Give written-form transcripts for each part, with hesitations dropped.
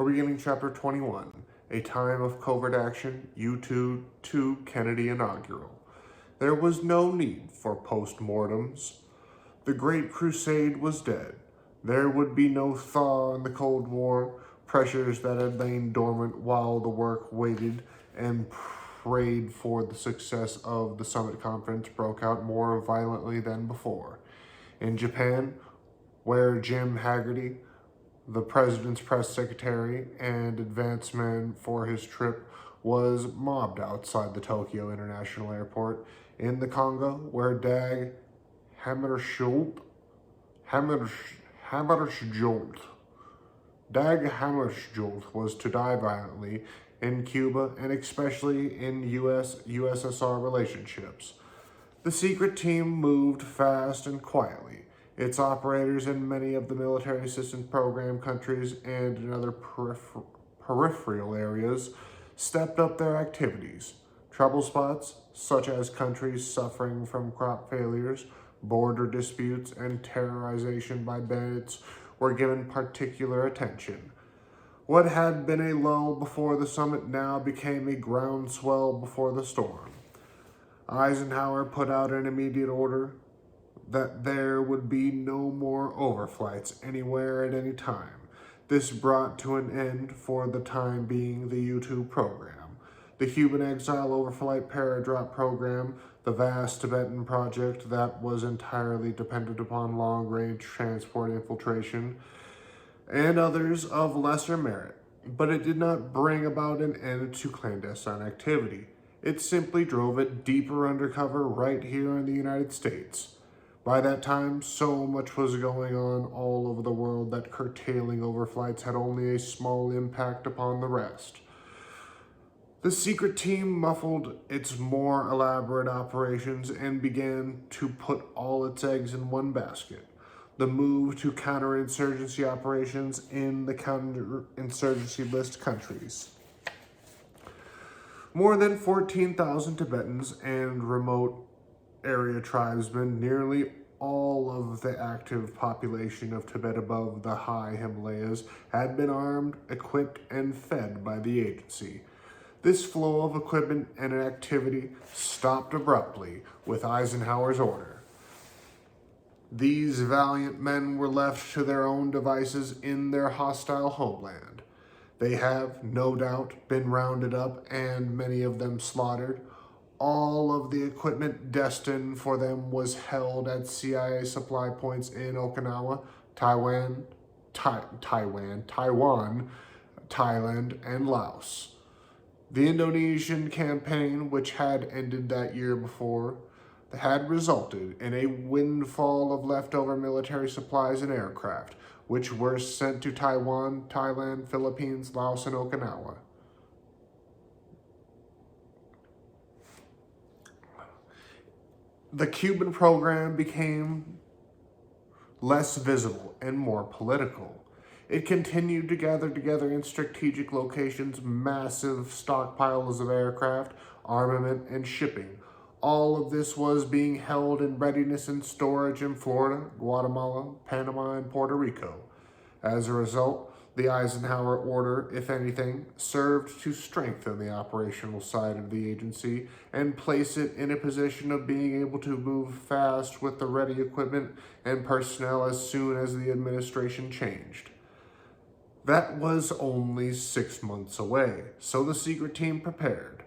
We're beginning Chapter 21, A Time of Covert Action, U2 to Kennedy Inaugural. There was no need for post-mortems. The Great Crusade was dead. There would be no thaw in the Cold War, pressures that had lain dormant while the work waited and prayed for the success of the summit conference broke out more violently than before. In Japan, where Jim Haggerty, the president's press secretary and advance man for his trip, was mobbed outside the Tokyo International Airport. In the Congo, where Dag Hammarskjöld was to die violently. In Cuba, and especially in U.S.-USSR relationships, the secret team moved fast and quietly. Its operators in many of the military assistance program countries and in other peripheral areas stepped up their activities. Trouble spots, such as countries suffering from crop failures, border disputes, and terrorization by bandits, were given particular attention. What had been a lull before the summit now became a groundswell before the storm. Eisenhower put out an immediate order that there would be no more overflights anywhere at any time. This brought to an end, for the time being, the U2 program. The Cuban exile overflight paradrop program, the vast Tibetan project that was entirely dependent upon long-range transport infiltration, and others of lesser merit. But it did not bring about an end to clandestine activity. It simply drove it deeper undercover right here in the United States. By that time, so much was going on all over the world that curtailing overflights had only a small impact upon the rest. The secret team muffled its more elaborate operations and began to put all its eggs in one basket: the move to counterinsurgency operations in the counterinsurgency list countries. More than 14,000 Tibetans and remote area tribesmen, nearly all of the active population of Tibet above the high Himalayas, had been armed, equipped, and fed by the agency. This flow of equipment and activity stopped abruptly with Eisenhower's order. These valiant men were left to their own devices in their hostile homeland. They have, no doubt, been rounded up and many of them slaughtered. All of the equipment destined for them was held at CIA supply points in Okinawa, Taiwan, Thailand, and Laos. The Indonesian campaign, which had ended that year before, had resulted in a windfall of leftover military supplies and aircraft, which were sent to Taiwan, Thailand, Philippines, Laos, and Okinawa. The Cuban Program became less visible and more political. It continued to gather together in strategic locations massive stockpiles of aircraft, armament, and shipping. All of this was being held in readiness and storage in Florida, Guatemala, Panama, and Puerto Rico. As a result, the Eisenhower order, if anything, served to strengthen the operational side of the agency and place it in a position of being able to move fast with the ready equipment and personnel as soon as the administration changed. That was only 6 months away, so the secret team prepared.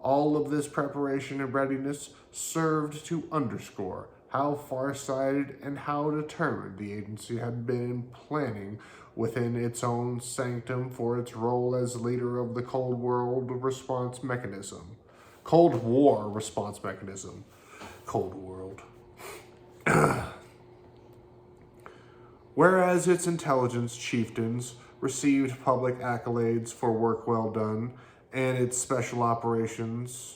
All of this preparation and readiness served to underscore how far-sighted and how determined the agency had been in planning within its own sanctum for its role as leader of the Cold War response mechanism. Whereas its intelligence chieftains received public accolades for work well done, and its special operations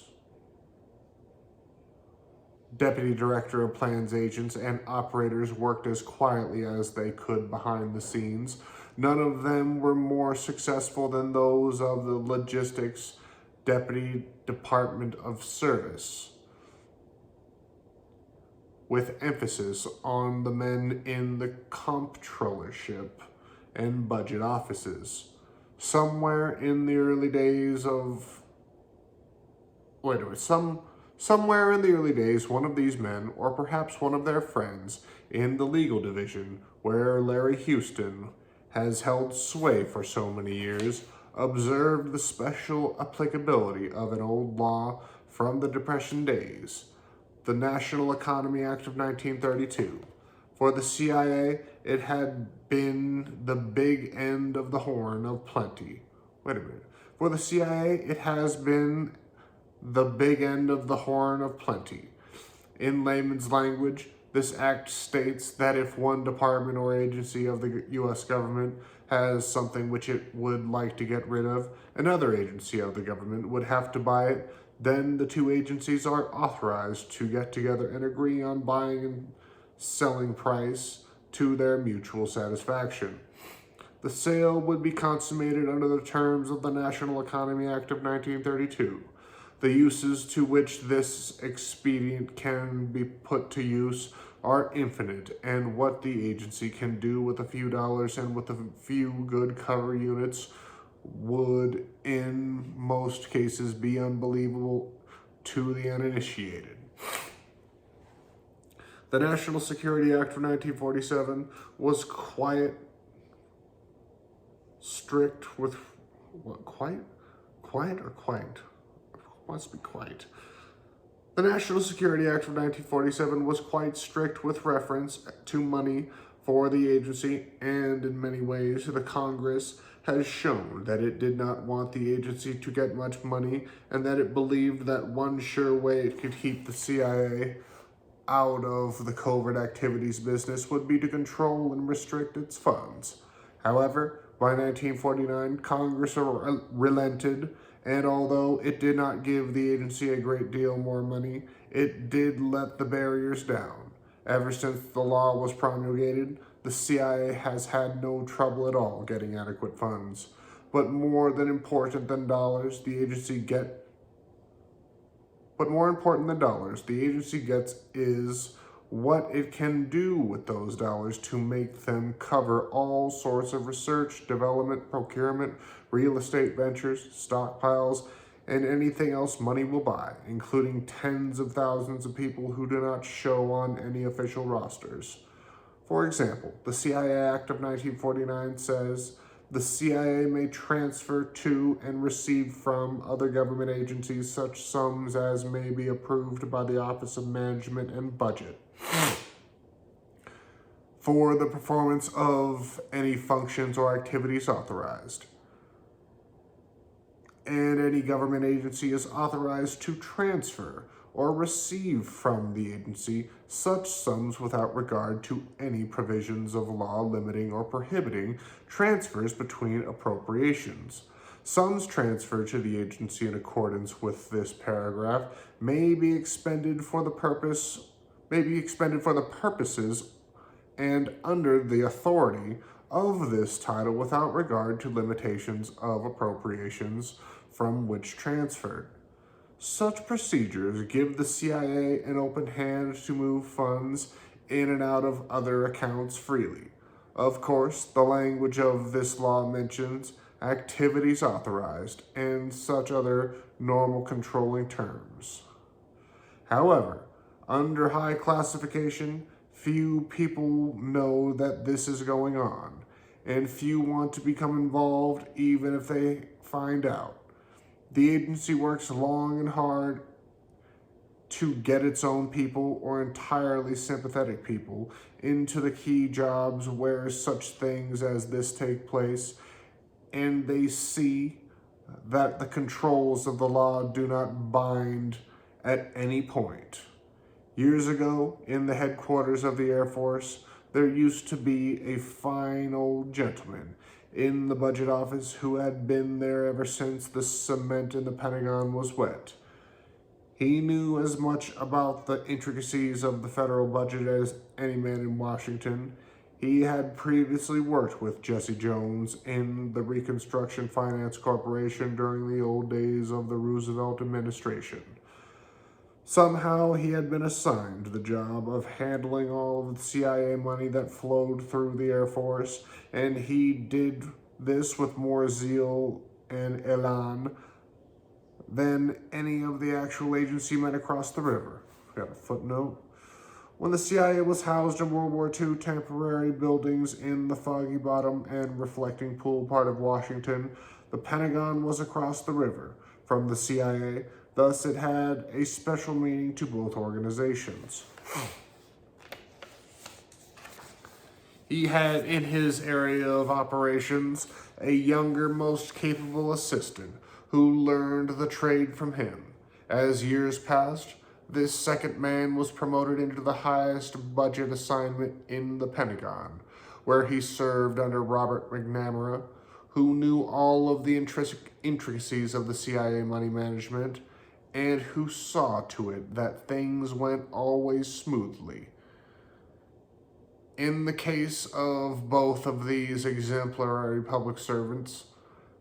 deputy director of plans agents and operators worked as quietly as they could behind the scenes. None of them were more successful than those of the logistics deputy department of service, with emphasis on the men in the comptrollership and budget offices. Somewhere in the early days, somewhere in the early days, one of these men, or perhaps one of their friends, in the legal division, where Larry Houston has held sway for so many years, observed the special applicability of an old law from the Depression days, the National Economy Act of 1932. For the CIA, it had been the big end of the horn of plenty. Wait a minute. For the CIA, it has been the big end of the horn of plenty. In layman's language, this act states that if one department or agency of the U.S. government has something which it would like to get rid of, another agency of the government would have to buy it. Then the two agencies are authorized to get together and agree on buying and selling price to their mutual satisfaction. The sale would be consummated under the terms of the National Economy Act of 1932. The uses to which this expedient can be put to use are infinite, and what the agency can do with a few dollars and with a few good cover units would in most cases be unbelievable to the uninitiated. The National Security Act of 1947 was quite strict with must be quite. The National Security Act of 1947 was quite strict with reference to money for the agency, and in many ways the Congress has shown that it did not want the agency to get much money, and that it believed that one sure way it could keep the CIA out of the covert activities business would be to control and restrict its funds. However, by 1949, Congress relented, and although it did not give the agency a great deal more money, it did let the barriers down. Ever since the law was promulgated, the CIA has had no trouble at all getting adequate funds. But more important than dollars, the agency gets is what it can do with those dollars to make them cover all sorts of research, development, procurement, real estate ventures, stockpiles, and anything else money will buy, including tens of thousands of people who do not show on any official rosters. For example, the CIA Act of 1949 says the CIA may transfer to and receive from other government agencies such sums as may be approved by the Office of Management and Budget for the performance of any functions or activities authorized. And any government agency is authorized to transfer or receive from the agency such sums without regard to any provisions of law limiting or prohibiting transfers between appropriations. Sums transferred to the agency in accordance with this paragraph may be expended for the purposes and under the authority of this title without regard to limitations of appropriations from which transferred. Such procedures give the CIA an open hand to move funds in and out of other accounts freely. Of course, the language of this law mentions activities authorized and such other normal controlling terms. However, under high classification, few people know that this is going on, and few want to become involved even if they find out. The agency works long and hard to get its own people or entirely sympathetic people into the key jobs where such things as this take place, and they see that the controls of the law do not bind at any point. Years ago, in the headquarters of the Air Force, there used to be a fine old gentleman in the budget office who had been there ever since the cement in the Pentagon was wet. He knew as much about the intricacies of the federal budget as any man in Washington. He had previously worked with Jesse Jones in the Reconstruction Finance Corporation during the old days of the Roosevelt administration. Somehow he had been assigned the job of handling all of the CIA money that flowed through the Air Force, and he did this with more zeal and elan than any of the actual agency men across the river. Got a footnote. When the CIA was housed in World War II, temporary buildings in the Foggy Bottom and Reflecting Pool part of Washington, the Pentagon was across the river from the CIA. Thus, it had a special meaning to both organizations. He had in his area of operations a younger, most capable assistant who learned the trade from him. As years passed, this second man was promoted into the highest budget assignment in the Pentagon, where he served under Robert McNamara, who knew all of the intricacies of the CIA money management and who saw to it that things went always smoothly. In the case of both of these exemplary public servants,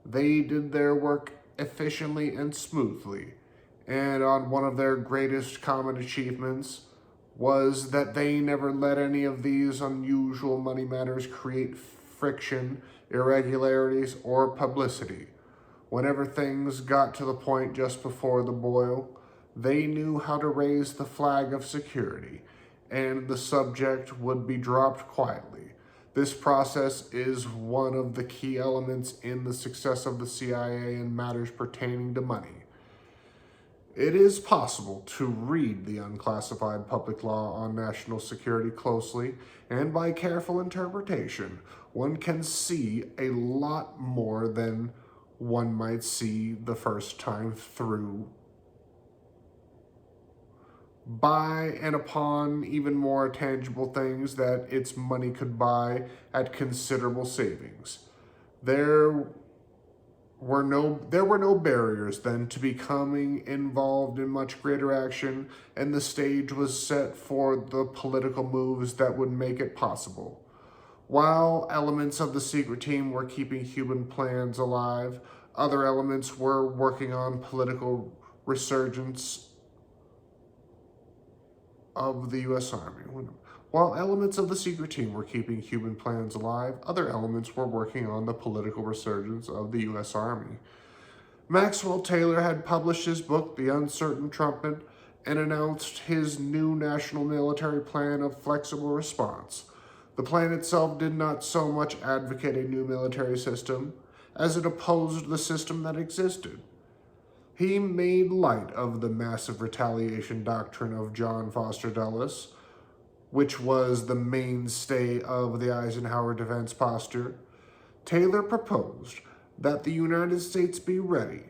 they did their work efficiently and smoothly, and on one of their greatest common achievements was that they never let any of these unusual money matters create friction, irregularities, or publicity. Whenever things got to the point just before the boil, they knew how to raise the flag of security, and the subject would be dropped quietly. This process is one of the key elements in the success of the CIA in matters pertaining to money. It is possible to read the unclassified public law on national security closely, and by careful interpretation, one can see a lot more than one might see the first time through. By and upon even more tangible things that its money could buy at considerable savings. There were no barriers then to becoming involved in much greater action, and the stage was set for the political moves that would make it possible. While elements of the secret team were keeping Cuban plans alive, other elements were working on political resurgence of the U.S. Army. While elements of the secret team were keeping Cuban plans alive, other elements were working on the political resurgence of the U.S. Army. Maxwell Taylor had published his book, The Uncertain Trumpet, and announced his new national military plan of flexible response. The plan itself did not so much advocate a new military system as it opposed the system that existed. He made light of the massive retaliation doctrine of John Foster Dulles, which was the mainstay of the Eisenhower defense posture. Taylor proposed that the United States be ready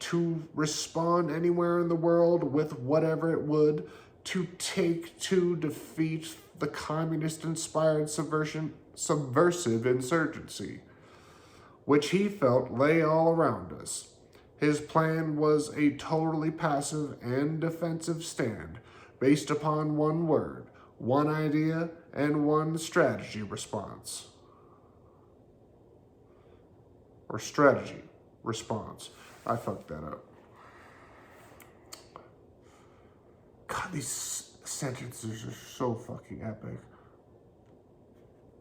to respond anywhere in the world with whatever it would to take to defeat the communist-inspired subversive insurgency, which he felt lay all around us. His plan was a totally passive and defensive stand based upon one word, one idea, and one strategy response. Or strategy response. I fucked that up. God, these sentences are so fucking epic.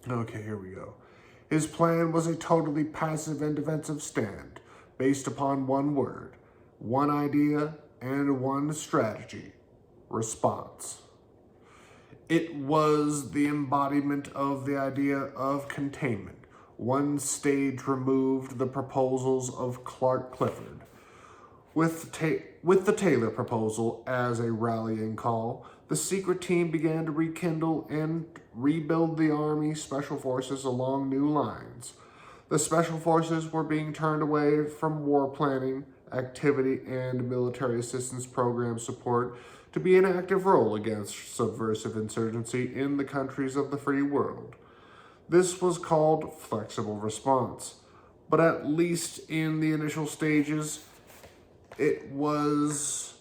Okay, here we go. His plan was a totally passive and defensive stand based upon one word, one idea, and one strategy, response. It was the embodiment of the idea of containment. One stage removed the proposals of Clark Clifford. With the Taylor proposal as a rallying call, the secret team began to rekindle and rebuild the Army Special Forces along new lines. The Special Forces were being turned away from war planning, activity, and military assistance program support to be an active role against subversive insurgency in the countries of the free world. This was called flexible response, but at least in the initial stages, it was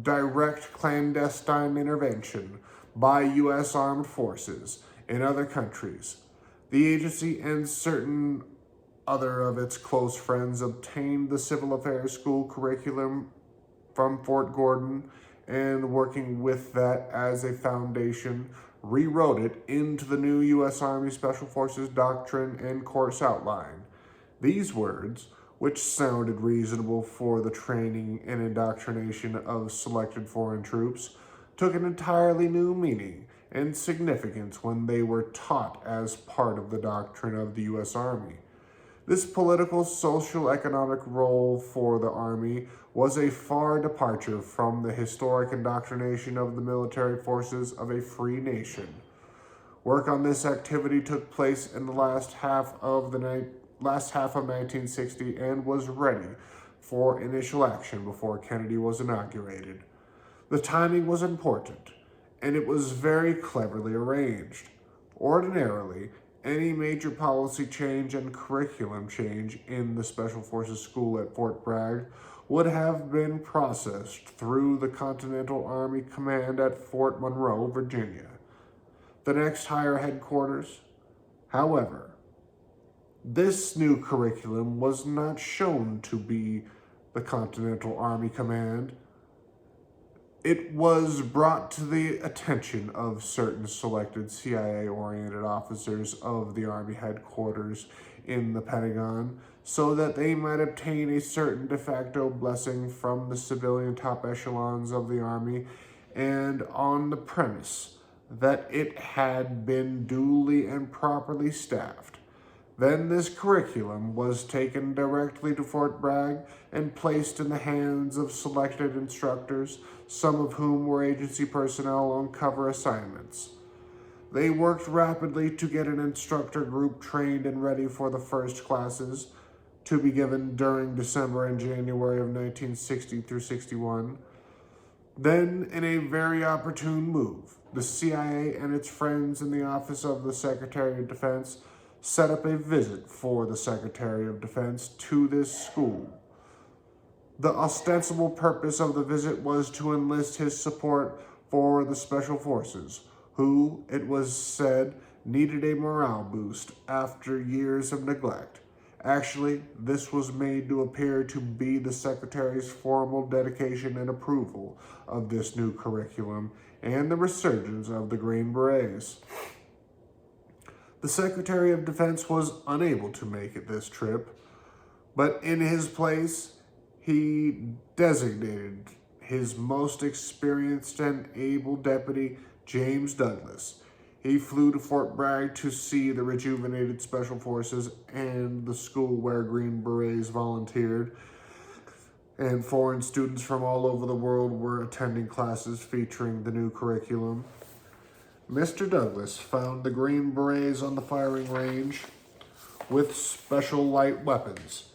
direct clandestine intervention by U.S. armed forces in other countries. The agency and certain other of its close friends obtained the Civil Affairs School curriculum from Fort Gordon and, working with that as a foundation, rewrote it into the new U.S. Army Special Forces doctrine and course outline. These words, which sounded reasonable for the training and indoctrination of selected foreign troops, took an entirely new meaning and significance when they were taught as part of the doctrine of the U.S. Army. This political, social, economic role for the Army was a far departure from the historic indoctrination of the military forces of a free nation. Work on this activity took place in the last half of 1960 and was ready for initial action before Kennedy was inaugurated. The timing was important, and it was very cleverly arranged. Ordinarily, any major policy change and curriculum change in the Special Forces School at Fort Bragg would have been processed through the Continental Army Command at Fort Monroe, Virginia, the next higher headquarters. However, this new curriculum was not shown to be the Continental Army Command. It was brought to the attention of certain selected CIA-oriented officers of the Army headquarters in the Pentagon so that they might obtain a certain de facto blessing from the civilian top echelons of the Army, and on the premise that it had been duly and properly staffed. Then this curriculum was taken directly to Fort Bragg and placed in the hands of selected instructors, some of whom were agency personnel on cover assignments. They worked rapidly to get an instructor group trained and ready for the first classes to be given during December and January of 1960 through 61. Then, in a very opportune move, the CIA and its friends in the Office of the Secretary of Defense set up a visit for the Secretary of Defense to this school. The ostensible purpose of the visit was to enlist his support for the Special Forces, who, it was said, needed a morale boost after years of neglect. Actually, this was made to appear to be the Secretary's formal dedication and approval of this new curriculum and the resurgence of the Green Berets. The Secretary of Defense was unable to make it this trip, but in his place, he designated his most experienced and able deputy, James Douglas. He flew to Fort Bragg to see the rejuvenated Special Forces and the school where Green Berets volunteered, and foreign students from all over the world were attending classes featuring the new curriculum. Mr. Douglas found the Green Berets on the firing range with special light weapons.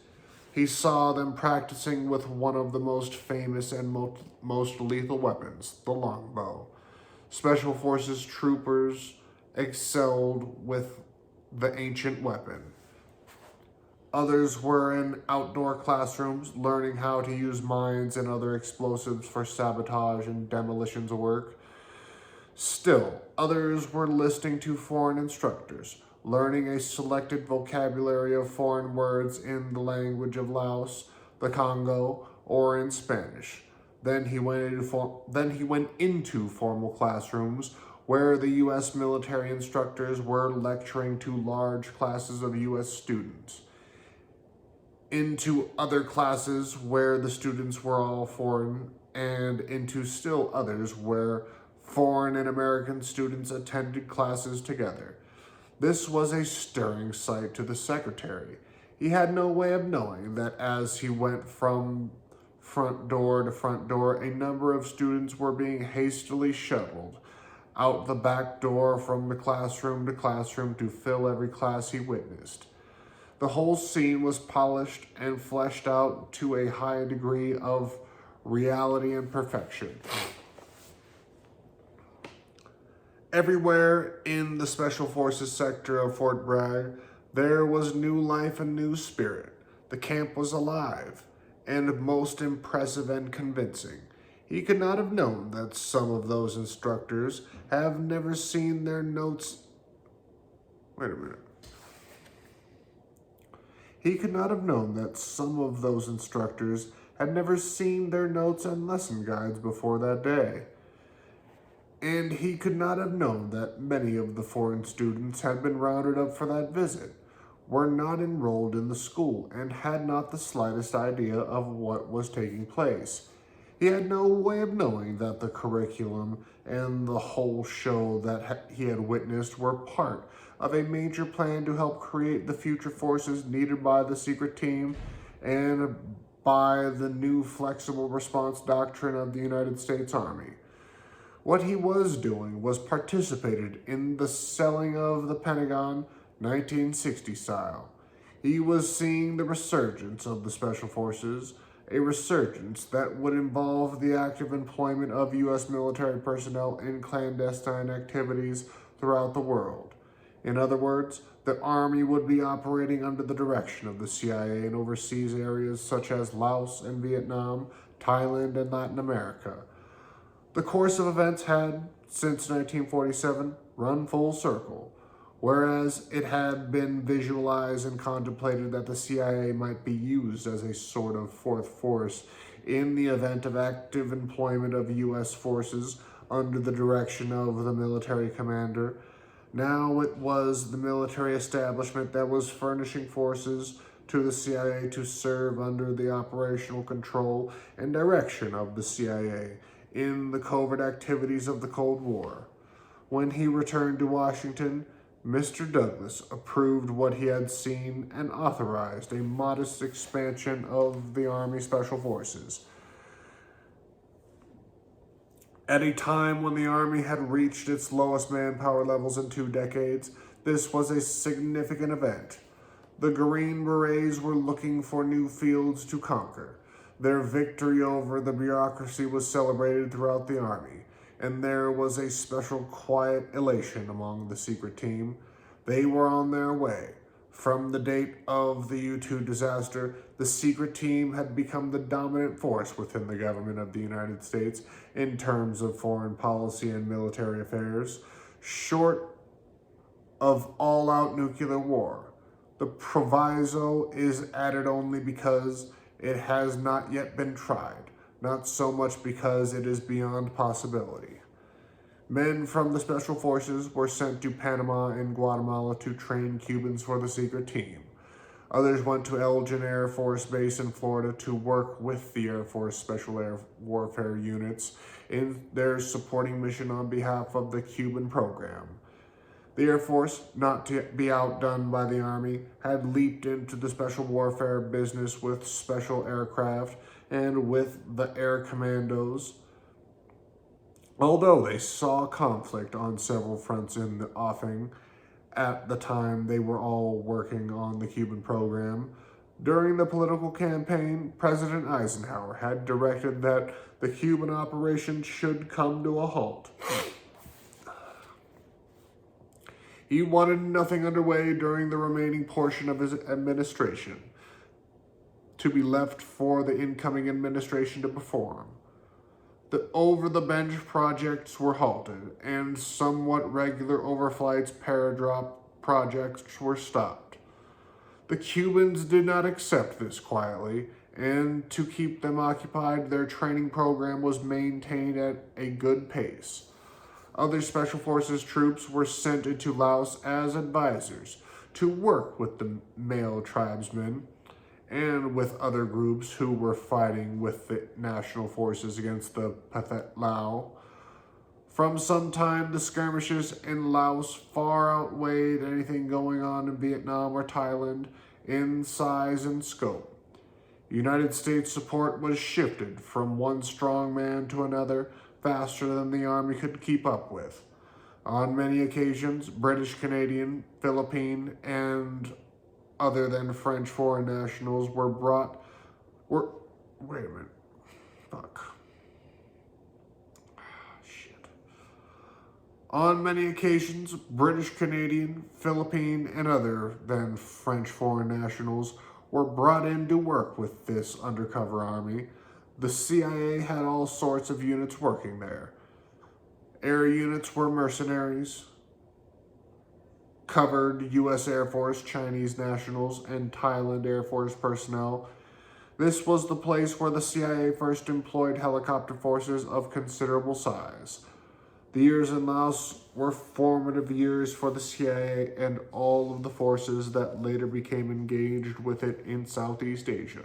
He saw them practicing with one of the most famous and most lethal weapons, the longbow. Special Forces troopers excelled with the ancient weapon. Others were in outdoor classrooms learning how to use mines and other explosives for sabotage and demolitions work. Still, others were listening to foreign instructors, learning a selected vocabulary of foreign words in the language of Laos, the Congo, or in Spanish. Then he went into formal classrooms where the U.S. military instructors were lecturing to large classes of U.S. students, into other classes where the students were all foreign, and into still others where foreign and American students attended classes together. This was a stirring sight to the Secretary. He had no way of knowing that as he went from front door to front door, a number of students were being hastily shuttled out the back door from the classroom to classroom to fill every class he witnessed. The whole scene was polished and fleshed out to a high degree of reality and perfection. Everywhere in the Special Forces sector of Fort Bragg, there was new life and new spirit. The camp was alive and most impressive and convincing. He could not have known that some of those instructors have never seen their notes. He could not have known that some of those instructors had never seen their notes and lesson guides before that day. And he could not have known that many of the foreign students had been rounded up for that visit, were not enrolled in the school and had not the slightest idea of what was taking place. He had no way of knowing that the curriculum and the whole show that he had witnessed were part of a major plan to help create the future forces needed by the secret team and by the new flexible response doctrine of the United States Army. What he was doing was participated in the selling of the Pentagon 1960 style. He was seeing the resurgence of the Special Forces, a resurgence that would involve the active employment of U.S. military personnel in clandestine activities throughout the world. In other words, the Army would be operating under the direction of the CIA in overseas areas such as Laos and Vietnam, Thailand, and Latin America. The course of events had, since 1947, run full circle, whereas it had been visualized and contemplated that the CIA might be used as a sort of fourth force in the event of active employment of U.S. forces under the direction of the military commander. Now it was the military establishment that was furnishing forces to the CIA to serve under the operational control and direction of the CIA in the covert activities of the Cold War. When he returned to Washington, Mr. Douglas approved what he had seen and authorized a modest expansion of the Army Special Forces. At a time when the Army had reached its lowest manpower levels in 2 decades, this was a significant event. The Green Berets were looking for new fields to conquer. Their victory over the bureaucracy was celebrated throughout the Army, and there was a special quiet elation among the secret team. They were on their way. From the date of the U-2 disaster, the secret team had become the dominant force within the government of the United States in terms of foreign policy and military affairs, short of all-out nuclear war. The proviso is added only because it has not yet been tried, not so much because it is beyond possibility. Men from the Special Forces were sent to Panama and Guatemala to train Cubans for the secret team. Others went to Elgin Air Force Base in Florida to work with the Air Force Special Air Warfare units in their supporting mission on behalf of the Cuban Program. The Air Force, not to be outdone by the Army, had leaped into the special warfare business with special aircraft and with the air commandos. Although they saw conflict on several fronts in the offing, at the time they were all working on the Cuban Program. During the political campaign, President Eisenhower had directed that the Cuban operation should come to a halt. He wanted nothing underway during the remaining portion of his administration to be left for the incoming administration to perform. The over-the-bench projects were halted, and somewhat regular overflights paradrop projects were stopped. The Cubans did not accept this quietly, and to keep them occupied, their training program was maintained at a good pace. Other Special Forces troops were sent into Laos as advisors to work with the male tribesmen and with other groups who were fighting with the national forces against the Pathet Lao. From some time, the skirmishes in Laos far outweighed anything going on in Vietnam or Thailand in size and scope. United States support was shifted from one strong man to another faster than the Army could keep up with. On many occasions, British, Canadian, Philippine, and other than French foreign nationals On many occasions, British, Canadian, Philippine, and other than French foreign nationals were brought in to work with this undercover army. The CIA had all sorts of units working there. Air units were mercenaries, covered U.S. Air Force, Chinese nationals, and Thailand Air Force personnel. This was the place where the CIA first employed helicopter forces of considerable size. The years in Laos were formative years for the CIA and all of the forces that later became engaged with it in Southeast Asia.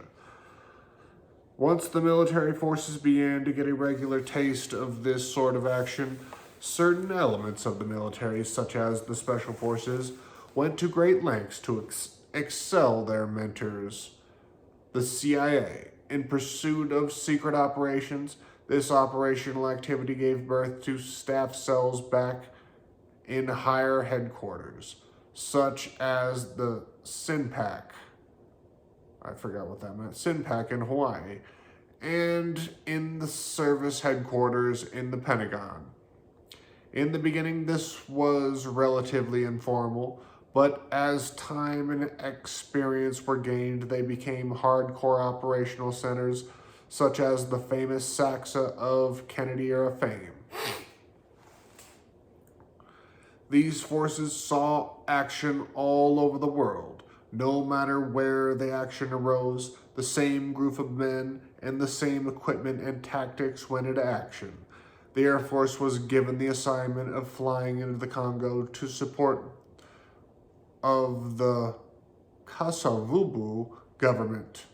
Once the military forces began to get a regular taste of this sort of action, certain elements of the military, such as the special forces, went to great lengths to excel their mentors, the CIA. In pursuit of secret operations, this operational activity gave birth to staff cells back in higher headquarters, such as the SINPAC. I forgot what that meant. SINPAC in Hawaii, and in the service headquarters in the Pentagon. In the beginning, this was relatively informal, but as time and experience were gained, they became hardcore operational centers, such as the famous SACSA of Kennedy-era fame. These forces saw action all over the world. No matter where the action arose, the same group of men and the same equipment and tactics went into action. The Air Force was given the assignment of flying into the Congo to support of the Kasavubu government.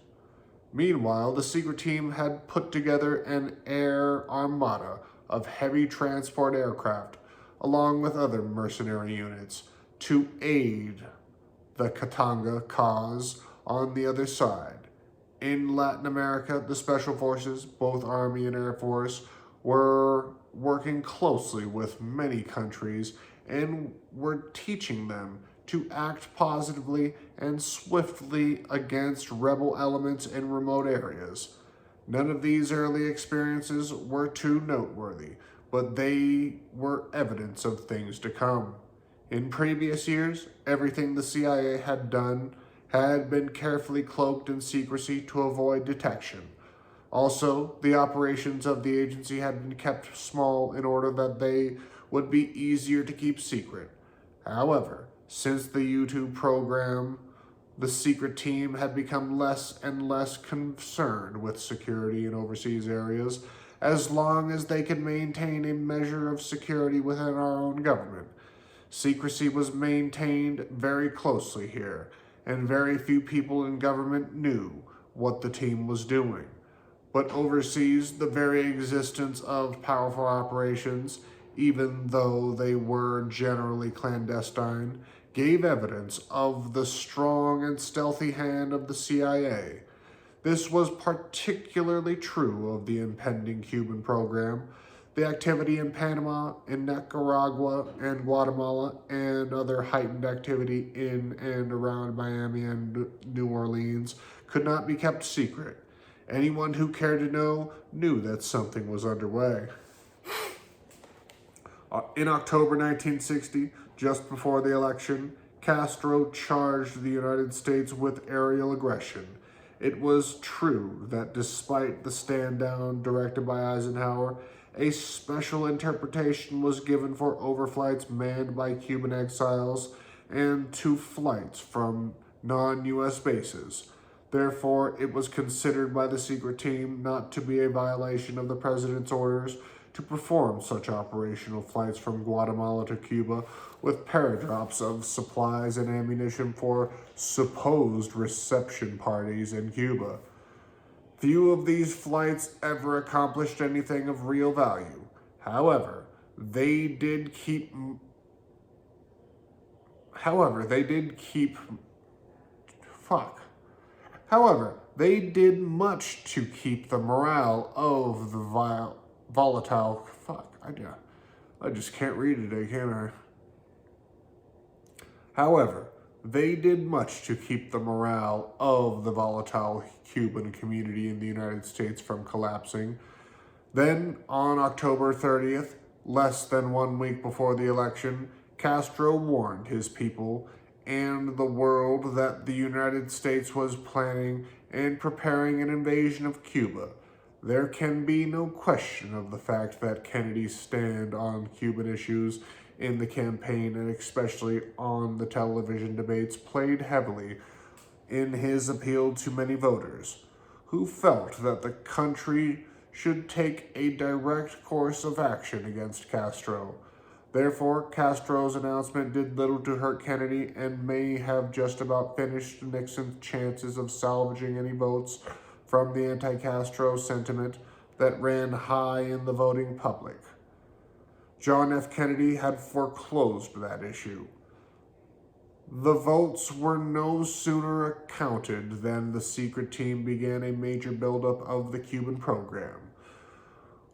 Meanwhile, the secret team had put together an air armada of heavy transport aircraft, along with other mercenary units, to aid the Katanga cause on the other side. In Latin America, the Special Forces, both Army and Air Force, were working closely with many countries and were teaching them to act positively and swiftly against rebel elements in remote areas. None of these early experiences were too noteworthy, but they were evidence of things to come. In previous years, everything the CIA had done had been carefully cloaked in secrecy to avoid detection. Also, the operations of the agency had been kept small in order that they would be easier to keep secret. However, since the YouTube program, the secret team had become less and less concerned with security in overseas areas, as long as they could maintain a measure of security within our own government. Secrecy was maintained very closely here, and very few people in government knew what the team was doing. But overseas, the very existence of powerful operations, even though they were generally clandestine, gave evidence of the strong and stealthy hand of the CIA. This was particularly true of the impending Cuban program. The activity in Panama, in Nicaragua, and Guatemala, and other heightened activity in and around Miami and New Orleans could not be kept secret. Anyone who cared to know knew that something was underway. In October 1960, just before the election, Castro charged the United States with aerial aggression. It was true that despite the stand-down directed by Eisenhower, a special interpretation was given for overflights manned by Cuban exiles and to flights from non-U.S. bases. Therefore, it was considered by the secret team not to be a violation of the president's orders to perform such operational flights from Guatemala to Cuba with paradrops of supplies and ammunition for supposed reception parties in Cuba. Few of these flights ever accomplished anything of real value. However, they did much to keep the morale of the volatile. I just can't read today, can I? However, they did much to keep the morale of the volatile Cuban community in the United States from collapsing. Then, on October 30th, less than 1 week before the election, Castro warned his people and the world that the United States was planning and preparing an invasion of Cuba. There can be no question of the fact that Kennedy's stand on Cuban issues in the campaign and especially on the television debates played heavily in his appeal to many voters who felt that the country should take a direct course of action against Castro. Therefore, Castro's announcement did little to hurt Kennedy and may have just about finished Nixon's chances of salvaging any votes from the anti-Castro sentiment that ran high in the voting public. John F. Kennedy had foreclosed that issue. The votes were no sooner counted than the secret team began a major buildup of the Cuban Program.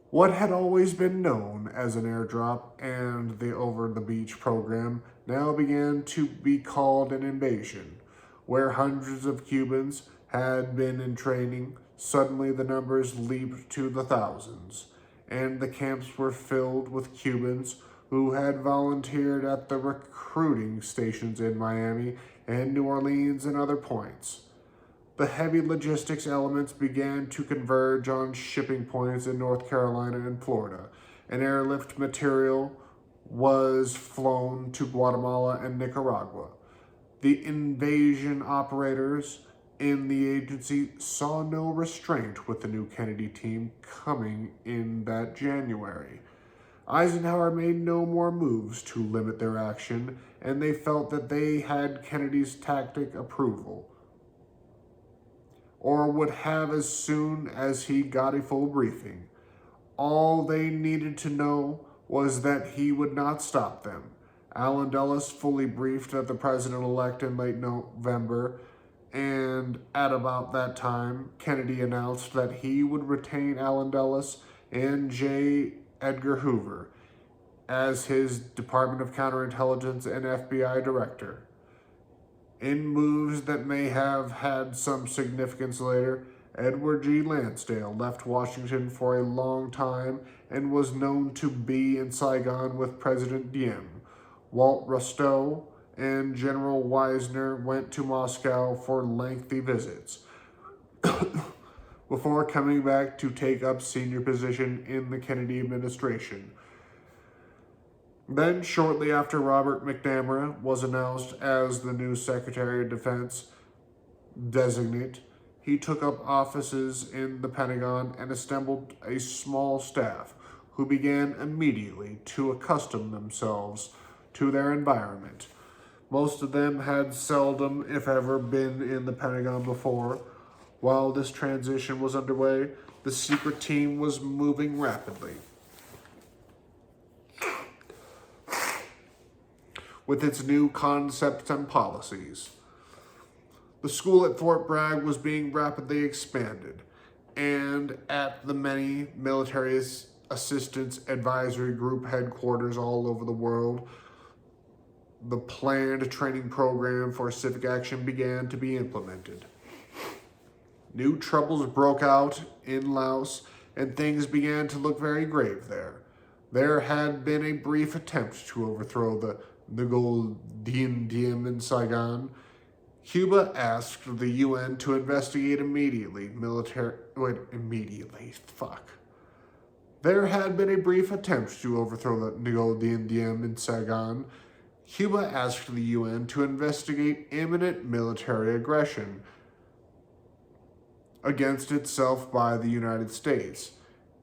What had always been known as an airdrop and the over-the-beach program now began to be called an invasion. Where hundreds of Cubans had been in training, suddenly the numbers leaped to the thousands, and the camps were filled with Cubans who had volunteered at the recruiting stations in Miami and New Orleans and other points. The heavy logistics elements began to converge on shipping points in North Carolina and Florida, and airlift material was flown to Guatemala and Nicaragua. The invasion operators in the agency saw no restraint with the new Kennedy team coming in that January. Eisenhower made no more moves to limit their action, and they felt that they had Kennedy's tactic approval, or would have as soon as he got a full briefing. All they needed to know was that he would not stop them. Allen Dulles fully briefed at the president-elect in late November, and at about that time, Kennedy announced that he would retain Allen Dulles and J. Edgar Hoover as his Department of Counterintelligence and FBI director. In moves that may have had some significance later, Edward G. Lansdale left Washington for a long time and was known to be in Saigon with President Diem. Walt Rostow and General Wisner went to Moscow for lengthy visits before coming back to take up senior position in the Kennedy administration. Then, shortly after Robert McNamara was announced as the new Secretary of Defense designate, he took up offices in the Pentagon and assembled a small staff who began immediately to accustom themselves to their environment. Most of them had seldom, if ever, been in the Pentagon before. While this transition was underway, the secret team was moving rapidly. With its new concepts and policies. The school at Fort Bragg was being rapidly expanded, and at the many military assistance advisory group headquarters all over the world, the planned training program for civic action began to be implemented. New troubles broke out in Laos, and things began to look very grave there. There had been a brief attempt to overthrow the Inaugural in Saigon. Cuba asked the UN to investigate immediately. There had been a brief attempt to overthrow the Inaugural in Saigon. Cuba asked the UN to investigate imminent military aggression against itself by the United States.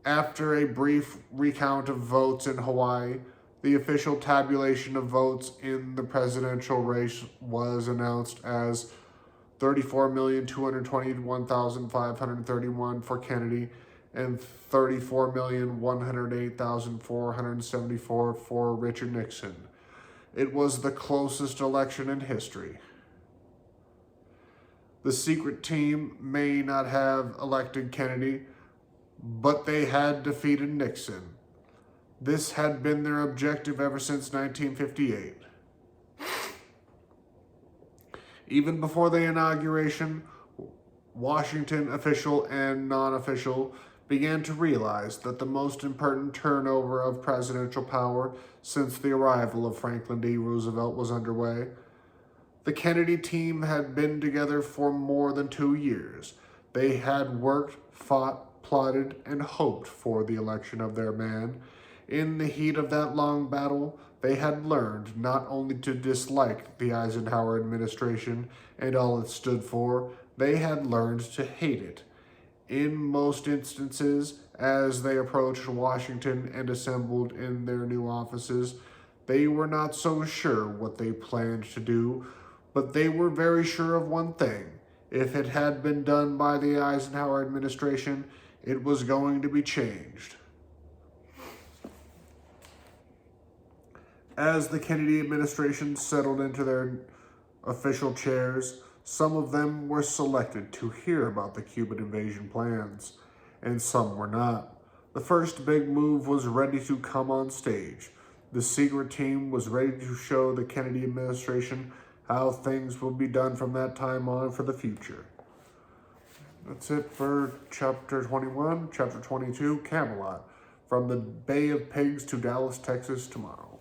After a brief recount of votes in Hawaii, the official tabulation of votes in the presidential race was announced as 34,221,531 for Kennedy and 34,108,474 for Richard Nixon. It was the closest election in history. The secret team may not have elected Kennedy, but they had defeated Nixon. This had been their objective ever since 1958. Even before the inauguration, Washington official and non-official began to realize that the most important turnover of presidential power since the arrival of Franklin D. Roosevelt was underway. The Kennedy team had been together for more than 2 years. They had worked, fought, plotted, and hoped for the election of their man. In the heat of that long battle, they had learned not only to dislike the Eisenhower administration and all it stood for, they had learned to hate it. In most instances, as they approached Washington and assembled in their new offices, they were not so sure what they planned to do, but they were very sure of one thing. If it had been done by the Eisenhower administration, it was going to be changed. As the Kennedy administration settled into their official chairs, some of them were selected to hear about the Cuban invasion plans, and some were not. The first big move was ready to come on stage. The secret team was ready to show the Kennedy administration how things would be done from that time on for the future. That's it for Chapter 21. Chapter 22, Camelot. From the Bay of Pigs to Dallas, Texas tomorrow.